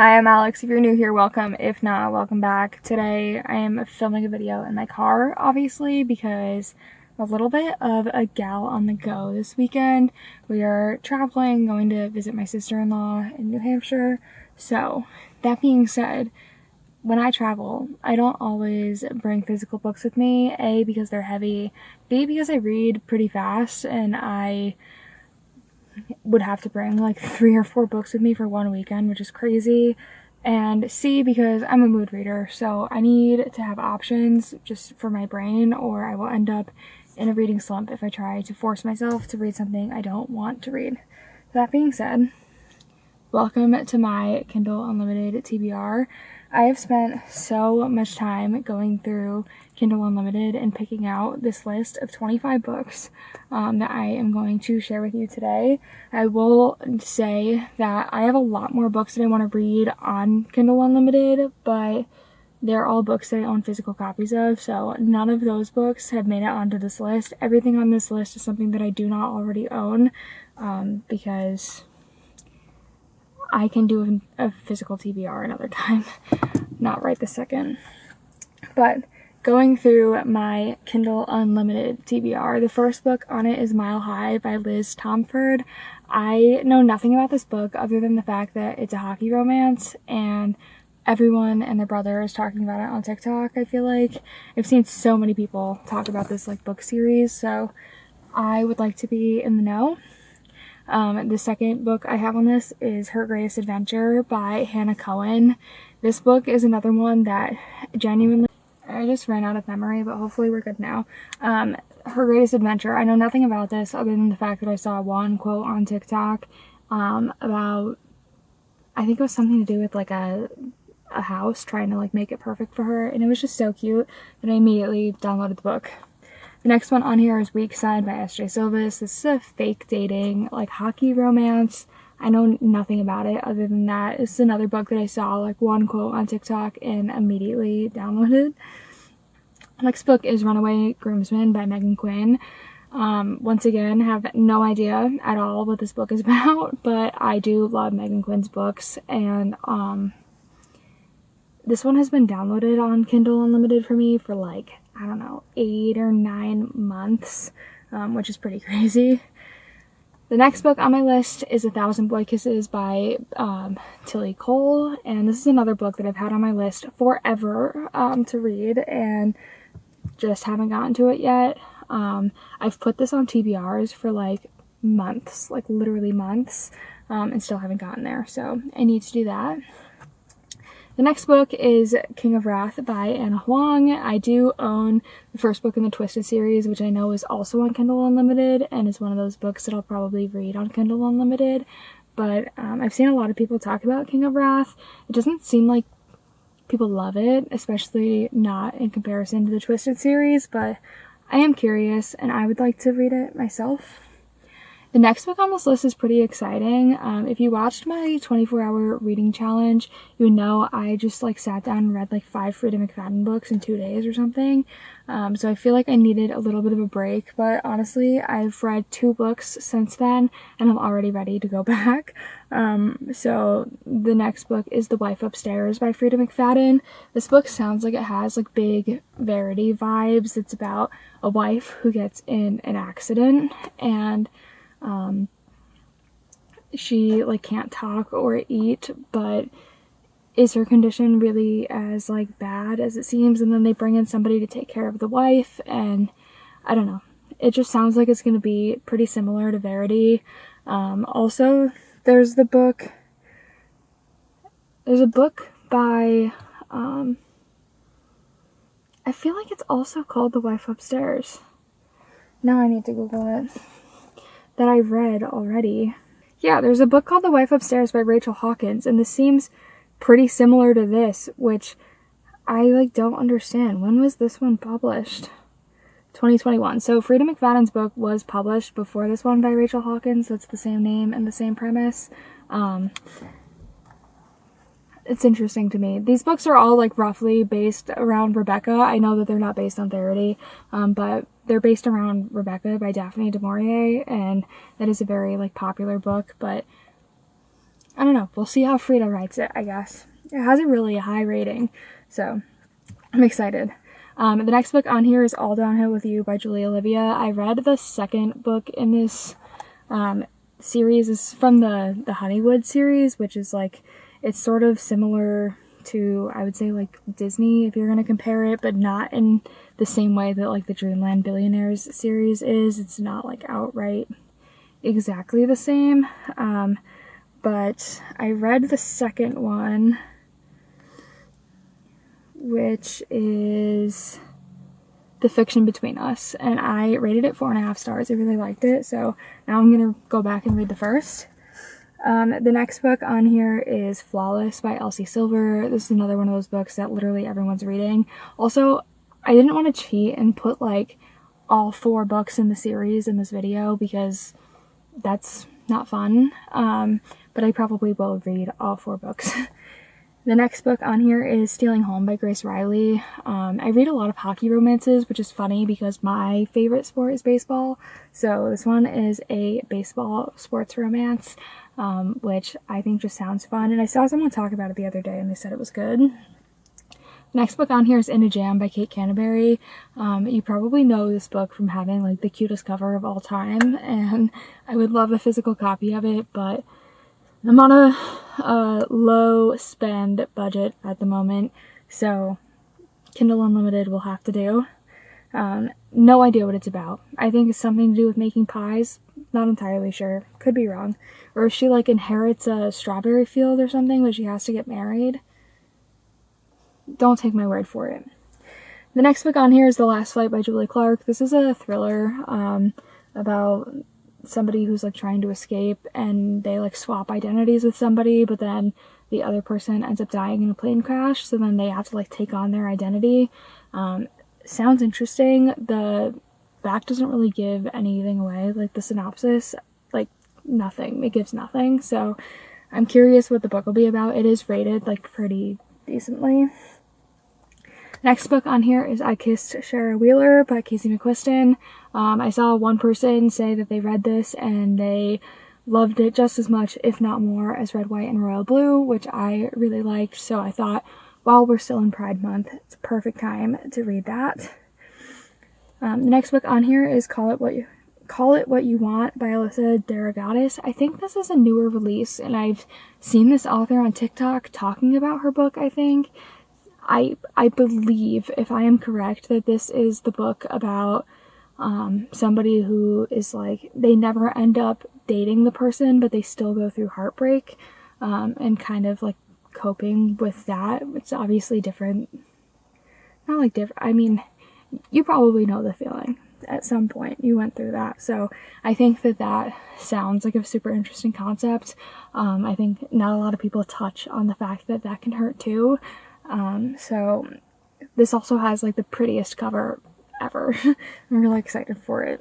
Hi, I'm Alex. If you're new here, welcome. If not, welcome back. Today I am filming a video in my car, obviously, because a little bit of a gal on the go this weekend. We are traveling, going to visit my sister-in-law in New Hampshire. So, that being said, when I travel, I don't always bring physical books with me. A, because they're heavy. B, because I read pretty fast and I would have to bring like 3 or 4 books with me for one weekend, which is crazy. And C, because I'm a mood reader, so I need to have options just for my brain, or I will end up in a reading slump if I try to force myself to read something I don't want to read. That being said, welcome to my Kindle Unlimited TBR. I have spent so much time going through Kindle Unlimited and picking out this list of 25 books that I am going to share with you today. I will say that I have a lot more books that I want to read on Kindle Unlimited, but they're all books that I own physical copies of, so none of those books have made it onto this list. Everything on this list is something that I do not already own because I can do a physical TBR another time, not right this second. But going through my Kindle Unlimited TBR, the first book on it is Mile High by Liz Tomford. I know nothing about this book other than the fact that it's a hockey romance, and everyone and their brother is talking about it on TikTok. I feel like I've seen so many people talk about this like book series, so I would like to be in the know. The second book I have on this is Her Greatest Adventure by Hannah Cohen. This book is another one that genuinely, I just ran out of memory, but hopefully we're good now. Her Greatest Adventure, I know nothing about this other than the fact that I saw one quote on TikTok about, I think it was something to do with like a house, trying to like make it perfect for her, and it was just so cute that I immediately downloaded the book. The next one on here is Weak Side by S.J. Silvis. This is a fake dating, like, hockey romance. I know nothing about it other than that. This is another book that I saw, like, one quote on TikTok and immediately downloaded. The next book is Runaway, Groomsman by Megan Quinn. Once again, have no idea at all what this book is about, but I do love Megan Quinn's books, and this one has been downloaded on Kindle Unlimited for me for, like, I don't know, 8 or 9 months, which is pretty crazy. The next book on my list is 1,000 Boy Kisses by Tilly Cole, and this is another book that I've had on my list forever to read and just haven't gotten to it yet. I've put this on TBRs for like months, like literally months, and still haven't gotten there, so I need to do that. The next book is King of Wrath by Anna Huang. I do own the first book in the Twisted series, which I know is also on Kindle Unlimited, and is one of those books that I'll probably read on Kindle Unlimited. But I've seen a lot of people talk about King of Wrath. It doesn't seem like people love it, especially not in comparison to the Twisted series, but I am curious, and I would like to read it myself. The next book on this list is pretty exciting. If you watched my 24-hour reading challenge, you would know I just like sat down and read like 5 Frida McFadden books in 2 days or something. So I feel like I needed a little bit of a break, but honestly, I've read 2 books since then, and I'm already ready to go back. So the next book is The Wife Upstairs by Frida McFadden. This book sounds like it has like big Verity vibes. It's about a wife who gets in an accident, and she like can't talk or eat, but is her condition really as like bad as it seems? And then they bring in somebody to take care of the wife, and I don't know, it just sounds like it's gonna be pretty similar to Verity. Also there's a book by I feel like it's also called The Wife Upstairs. Now I need to Google it, that I read already. Yeah, there's a book called The Wife Upstairs by Rachel Hawkins, and this seems pretty similar to this, which I like don't understand. When was this one published? 2021. So Frida McFadden's book was published before this one by Rachel Hawkins. That's the same name and the same premise. It's interesting to me. These books are all like roughly based around Rebecca. I know that they're not based on Verity, but they're based around Rebecca by Daphne du Maurier, and that is a very like popular book. But I don't know. We'll see how Frida writes it, I guess. It has a really high rating, so I'm excited. The next book on here is All Downhill With You by Julie Olivia. I read the second book in this series. Is from the Honeywood series, which is like, it's sort of similar to, I would say, like Disney, if you're going to compare it, but not in the same way that like the Dreamland Billionaires series is. It's not like outright exactly the same. But I read the second one, which is The Fiction Between Us, and I rated it 4.5 stars. I really liked it, so now I'm gonna go back and read the first. The next book on here is Flawless by Elsie Silver. This is another one of those books that literally everyone's reading. Also, I didn't want to cheat and put like all 4 books in the series in this video because that's not fun, but I probably will read all 4 books. The next book on here is Stealing Home by Grace Riley. I read a lot of hockey romances, which is funny because my favorite sport is baseball. So this one is a baseball sports romance, which I think just sounds fun. And I saw someone talk about it the other day and they said it was good. The next book on here is In a Jam by Kate Canterbury. You probably know this book from having like the cutest cover of all time, and I would love a physical copy of it, but I'm on a low spend budget at the moment, so Kindle Unlimited will have to do. No idea what it's about. I think it's something to do with making pies. Not entirely sure. Could be wrong. Or she like inherits a strawberry field or something, but she has to get married. Don't take my word for it. The next book on here is The Last Flight by Julie Clark. This is a thriller about somebody who's like trying to escape, and they like swap identities with somebody, but then the other person ends up dying in a plane crash, so then they have to like take on their identity. Sounds interesting. The back doesn't really give anything away, like the synopsis, like nothing. It gives nothing, so I'm curious what the book will be about. It is rated like pretty decently. Next book on here is I Kissed Shara Wheeler by Casey McQuiston. I saw one person say that they read this and they loved it just as much, if not more, as Red, White, and Royal Blue, which I really liked. So I thought, while we're still in Pride Month, it's a perfect time to read that. The next book on here is Call It What You Want by Alyssa Derogatis. I think this is a newer release, and I've seen this author on TikTok talking about her book, I think. I believe, if I am correct, that this is the book about somebody who is like, they never end up dating the person, but they still go through heartbreak, and kind of like coping with that. It's obviously different. Not like different. I mean, you probably know the feeling. At some point you went through that. So I think that sounds like a super interesting concept. I think not a lot of people touch on the fact that can hurt too. So this also has like the prettiest cover ever. I'm really excited for it.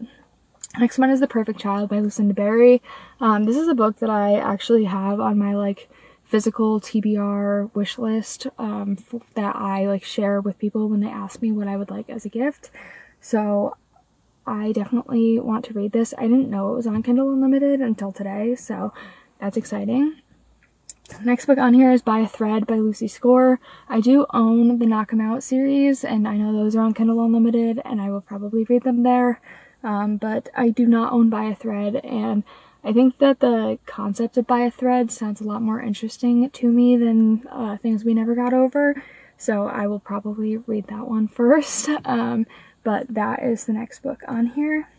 Next one is The Perfect Child by Lucinda Berry. This is a book that I actually have on my like physical TBR wish list, that I like share with people when they ask me what I would like as a gift. So I definitely want to read this. I didn't know it was on Kindle Unlimited until today, so that's exciting. Next book on here is By a Thread by Lucy Score. I do own the Knock 'Em Out series, and I know those are on Kindle Unlimited, and I will probably read them there, but I do not own By a Thread, and I think that the concept of By a Thread sounds a lot more interesting to me than Things We Never Got Over, so I will probably read that one first, but that is the next book on here.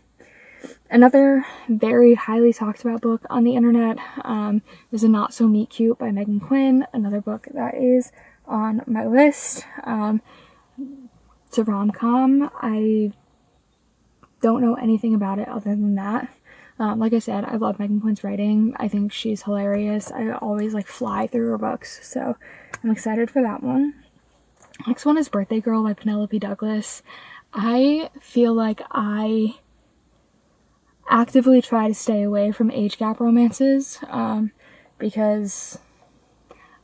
Another very highly talked about book on the internet is A Not So Meet Cute by Megan Quinn, another book that is on my list. It's a rom-com. I don't know anything about it other than that. Like I said, I love Megan Quinn's writing. I think she's hilarious. I always like fly through her books, so I'm excited for that one. Next one is Birthday Girl by Penelope Douglas. I feel like I actively try to stay away from age gap romances, because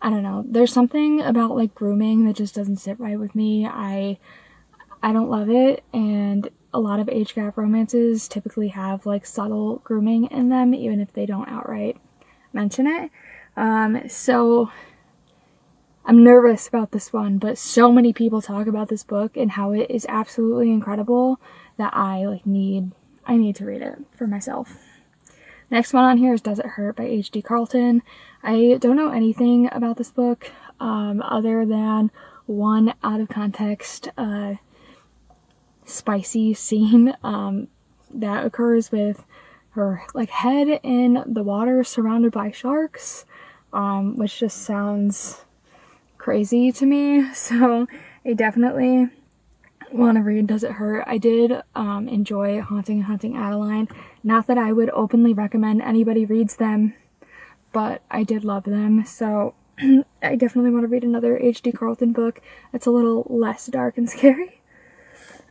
I don't know, there's something about like grooming that just doesn't sit right with me. I don't love it, and a lot of age gap romances typically have like subtle grooming in them, even if they don't outright mention it. So I'm nervous about this one, but so many people talk about this book and how it is absolutely incredible that I need to read it for myself. Next one on here is Does It Hurt by H.D. Carlton. I don't know anything about this book other than one out of context spicy scene that occurs with her head in the water surrounded by sharks, which just sounds crazy to me. So I definitely want to read Does It Hurt. I did enjoy Haunting and Hunting Adeline. Not that I would openly recommend anybody reads them, but I did love them. So I definitely want to read another H.D. Carlton book that's a little less dark and scary.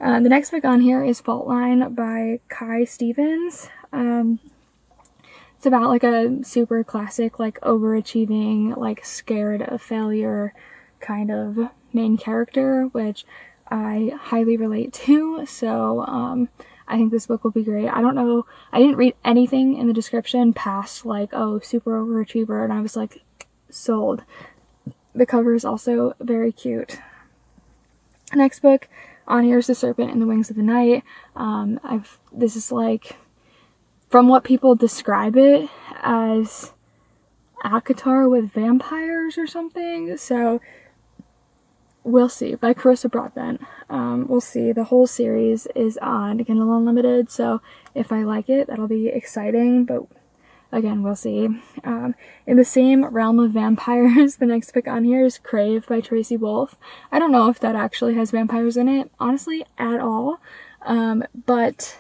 The next book on here is Fault Line by Kai Stevens. It's about a super classic, overachieving, scared of failure kind of main character, which I highly relate to. So I think this book will be great. I don't know, I didn't read anything in the description past oh, super overachiever, and I was sold. The cover is also very cute. Next book on here is The Serpent and the Wings of the Night. This is from what people describe it as ACOTAR with vampires or something. So we'll see. By Carissa Broadbent. We'll see. The whole series is on Kindle Unlimited, so if I like it, that'll be exciting, but again, we'll see. In the same realm of vampires, the next book on here is Crave by Tracy Wolff. I don't know if that actually has vampires in it, honestly, at all, but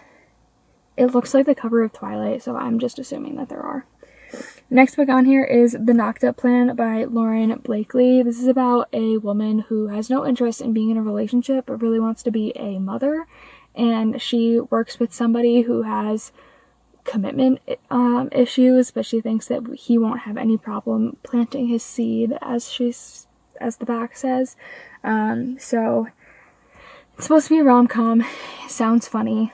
it looks like the cover of Twilight, so I'm just assuming that there are. Next book on here is The Knocked Up Plan by Lauren Blakely. This is about a woman who has no interest in being in a relationship but really wants to be a mother, and she works with somebody who has commitment issues, but she thinks that he won't have any problem planting his seed, as the back says. So it's supposed to be a rom-com. Sounds funny.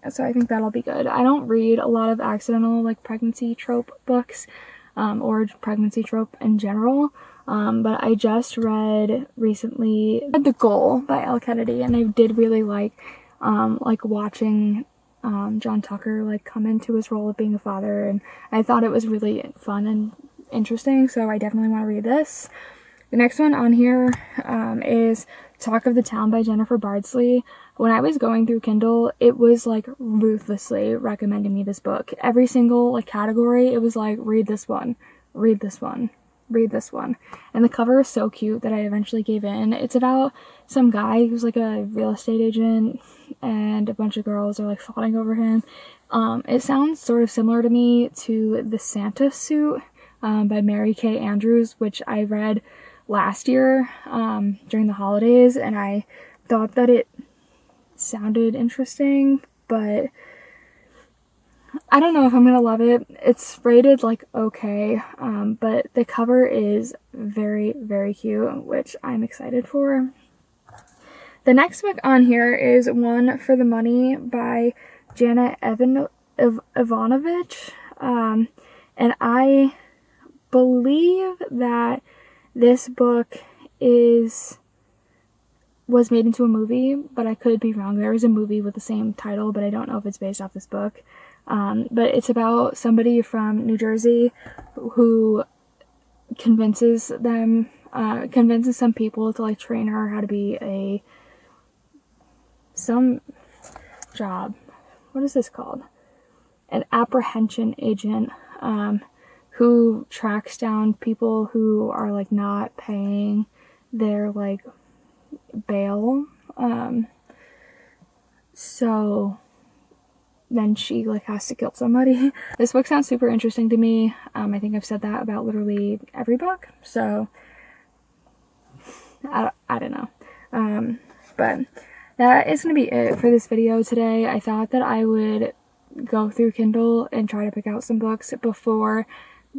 So I think that'll be good. I don't read a lot of accidental pregnancy trope books, or pregnancy trope in general, but I just read recently The Goal by Elle Kennedy, and I did really like watching John Tucker come into his role of being a father, and I thought it was really fun and interesting, so I definitely want to read this. The next one on here is Talk of the Town by Jennifer Bardsley. When I was going through Kindle, it was ruthlessly recommending me this book. Every single category, it was read this one, read this one, read this one. And the cover is so cute that I eventually gave in. It's about some guy who's a real estate agent, and a bunch of girls are fawning over him. It sounds sort of similar to me to The Santa Suit by Mary Kay Andrews, which I read last year during the holidays, and I thought that it sounded interesting, but I don't know if I'm gonna love it. It's rated okay, but the cover is very, very cute, which I'm excited for. The next book on here is One for the Money by Janet Ivanovich, and I believe that this book was made into a movie, but I could be wrong. There is a movie with the same title, but I don't know if it's based off this book. But it's about somebody from New Jersey who convinces some people to train her how to be some job. What is this called? An apprehension agent, who tracks down people who are not paying their bail. So then she has to kill somebody. This book sounds super interesting to me. I think I've said that about literally every book, so I don't know. But that is going to be it for this video today. I thought that I would go through Kindle and try to pick out some books before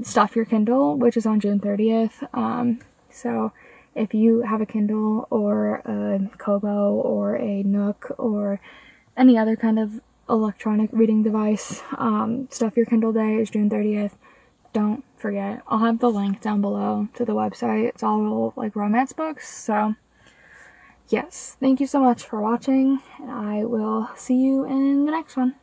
Stuff Your Kindle, which is on June 30th. So if you have a Kindle or a Kobo or a Nook or any other kind of electronic reading device, Stuff Your Kindle Day is June 30th. don't forget, I'll have the link down below to the website. It's all like romance books. So yes, thank you so much for watching, and I will see you in the next one.